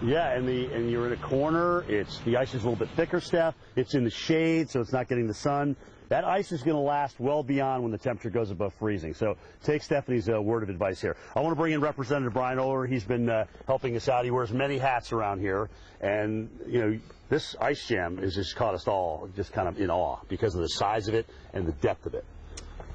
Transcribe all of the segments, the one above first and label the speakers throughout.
Speaker 1: Yeah, and you're in a corner. The ice is a little bit thicker, Steph. It's in the shade, so it's not getting the sun. That ice is going to last well beyond when the temperature goes above freezing. So take Stephanie's word of advice here. I want to bring in Representative Brian Ohler. He's been helping us out. He wears many hats around here. And, you know, this ice jam has just caught us all just kind of in awe because of the size of it and the depth of it.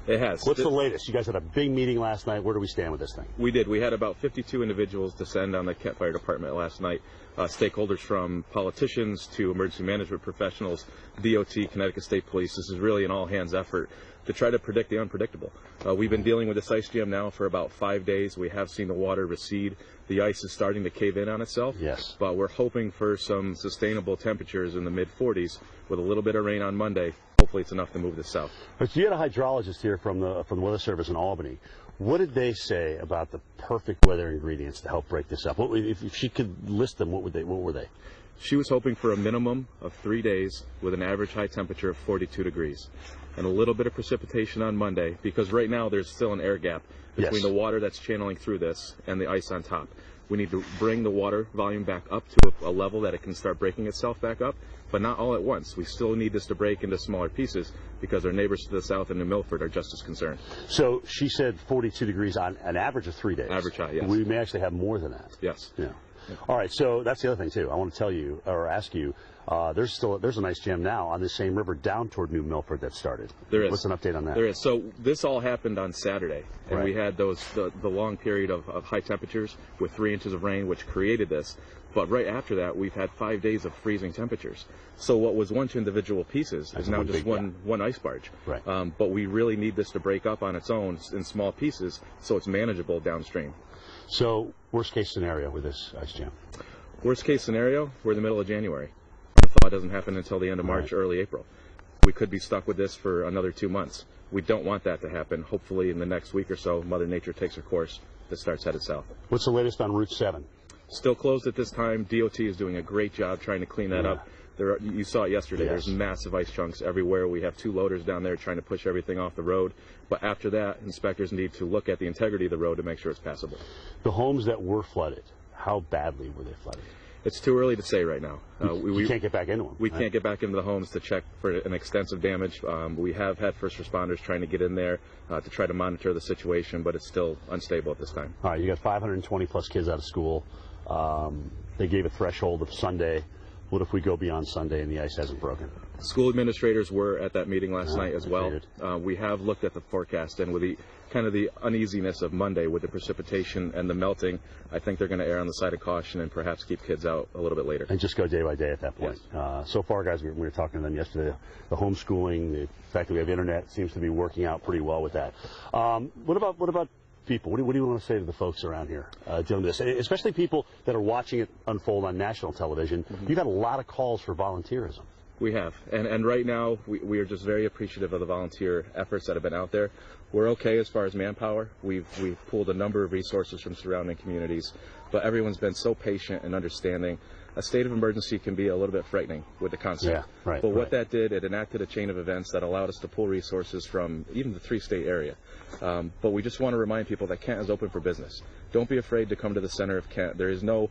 Speaker 2: It has.
Speaker 1: What's the latest? You guys had a big meeting last night. Where do we stand with this thing?
Speaker 2: We did. We had about 52 individuals descend on the Kent Fire Department last night. Stakeholders from politicians to emergency management professionals, DOT, Connecticut State Police. This is really an all-hands effort to try to predict the unpredictable. We've been dealing with this ice jam now for about 5 days. We have seen the water recede. The ice is starting to cave in on itself.
Speaker 1: Yes.
Speaker 2: But we're hoping for some sustainable temperatures in the mid-40s with a little bit of rain on Monday. Hopefully it's enough to move this south.
Speaker 1: But you had a hydrologist here from the Weather Service in Albany. What did they say about the perfect weather ingredients to help break this up? If she could list them, what were they?
Speaker 2: She was hoping for a minimum of 3 days with an average high temperature of 42 degrees and a little bit of precipitation on Monday, because right now there's still an air gap between the water that's channeling through this and the ice on top. We need to bring the water volume back up to a level that it can start breaking itself back up, but not all at once. We still need this to break into smaller pieces because our neighbors to the south in New Milford are just as concerned.
Speaker 1: So she said 42 degrees on an average of 3 days.
Speaker 2: Average high, yes.
Speaker 1: We may actually have more than that.
Speaker 2: Yes.
Speaker 1: Yeah. All right, so that's the other thing, too. I want to tell you, or ask you, there's a nice jam now on the same river down toward New Milford that started.
Speaker 2: There is.
Speaker 1: What's an update on that?
Speaker 2: There is. So this all happened on Saturday, and we had the long period of high temperatures with 3 inches of rain, which created this. But right after that, we've had 5 days of freezing temperatures. So what was once individual pieces is now just one ice barge.
Speaker 1: Right.
Speaker 2: But we really need this to break up on its own in small pieces so it's manageable downstream.
Speaker 1: So worst case scenario with this ice jam?
Speaker 2: Worst case scenario, we're in the middle of January. The thaw doesn't happen until the end of March, early April. We could be stuck with this for another 2 months. We don't want that to happen. Hopefully in the next week or so, Mother Nature takes her course that starts headed south.
Speaker 1: What's the latest on Route 7?
Speaker 2: Still closed at this time. DOT is doing a great job trying to clean that up. You saw it yesterday.
Speaker 1: Yes.
Speaker 2: There's massive ice chunks everywhere. We have 2 loaders down there trying to push everything off the road. But after that, inspectors need to look at the integrity of the road to make sure it's passable.
Speaker 1: The homes that were flooded, how badly were they flooded?
Speaker 2: It's too early to say right now.
Speaker 1: We can't get back into them.
Speaker 2: We can't get back into the homes to check for an extensive damage. We have had first responders trying to get in there to try to monitor the situation, but it's still unstable at this time.
Speaker 1: All right, you got 520 plus kids out of school. They gave a threshold of Sunday. What if we go beyond Sunday and the ice hasn't broken?
Speaker 2: School administrators were at that meeting last night as well. We have looked at the forecast, and with the uneasiness of Monday with the precipitation and the melting, I think they're going to err on the side of caution and perhaps keep kids out a little bit later. And
Speaker 1: just go day by day at that point. Yes. So far, guys, we were talking to them yesterday. The homeschooling, the fact that we have internet seems to be working out pretty well with that. What about people? What do you want to say to the folks around here dealing with this, especially people that are watching it unfold on national television? You've had a lot of calls for volunteerism.
Speaker 2: We have, and right now we are just very appreciative of the volunteer efforts that have been out there. We're okay as far as manpower. We've pulled a number of resources from surrounding communities, but everyone's been so patient and understanding. A state of emergency can be a little bit frightening with the concept.
Speaker 1: Yeah, right.
Speaker 2: But what that did, it enacted a chain of events that allowed us to pull resources from even the 3-state area. But we just want to remind people that Kent is open for business. Don't be afraid to come to the center of Kent. There's no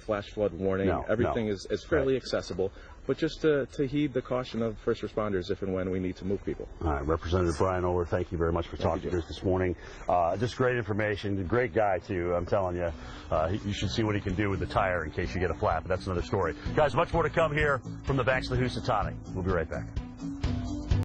Speaker 2: flash flood warning. Everything is fairly accessible. But just to heed the caution of first responders if and when we need to move people.
Speaker 1: All right, Representative Brian Ohler, thank you very much for talking to us this morning. Just great information. Great guy, too. I'm telling you, you should see what he can do with the tire in case you get a flat, but that's another story. Guys, much more to come here from the banks of the Housatonic. We'll be right back.